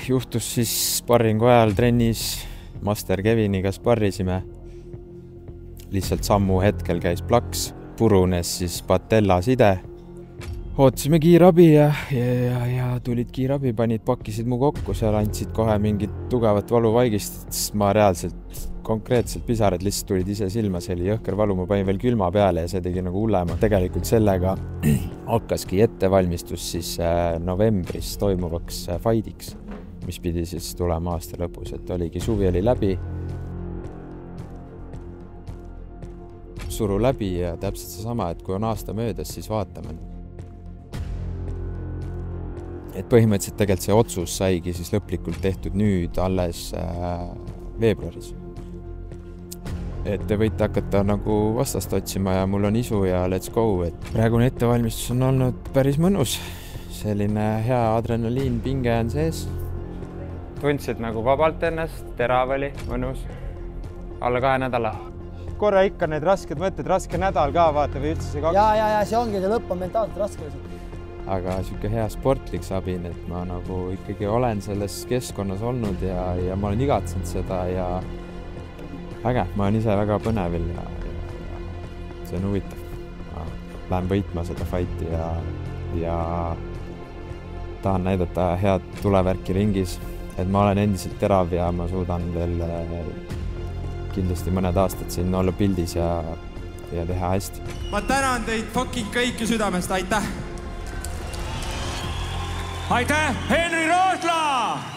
Juhtus siis sparringu ajal trennis Master Keviniga sparrisime. Lihtsalt sammu hetkel käis plaks, purunes siis patella side. Ootasime kiirabi ja tulid kiirabi, pakkisid mu kokku, seal andsid kohe mingit tugevat valuvaigist. Ma reaalselt, konkreetselt pisarad lihtsalt tulid ise silma, see oli jõhker valu, ma panin veel külma peale ja see tegi nagu hullema. Tegelikult sellega hakkaski ettevalmistus siis novembris toimuvaks fightiks, mis pidi siis tulema aasta lõpus, et oligi suvi oli läbi. Suru läbi ja täpselt seesama, et kui on aasta möödas, siis vaatame. Et põhimõtteliselt tegelikult see otsus saigi siis lõplikult tehtud nüüd alles veebruaris. Et te võite hakata nagu vastast otsima ja mul on isu ja let's go. Et praegune ettevalmistus on olnud päris mõnus. Selline hea adrenaliin, pinge on sees. Tundsid nagu vabalt ennast, terav oli, mõnus. Alla 2 nädala. Korra ikka need rasked mõtted, raske nädal ka vaata või üldse see 2. Ja see ongi, see lõpp on mentaalselt raske. Aga siuke hea sportlik sabin, et ma nagu ikkagi olen selles keskkonnas olnud ja ma olen igatsenud seda ja äge, ma olen ise väga põnevil ja see on huvitav. Ma lähen võitma seda fighti ja tahan näidata head tulevärki ringis, et ma olen endiselt terav ja ma suudan veel kindlasti mõned aastad siin olla pildis ja teha hästi. Ma tänan teid fucking kõiki südamest, aitäh! Aitäh, Henri Rootla!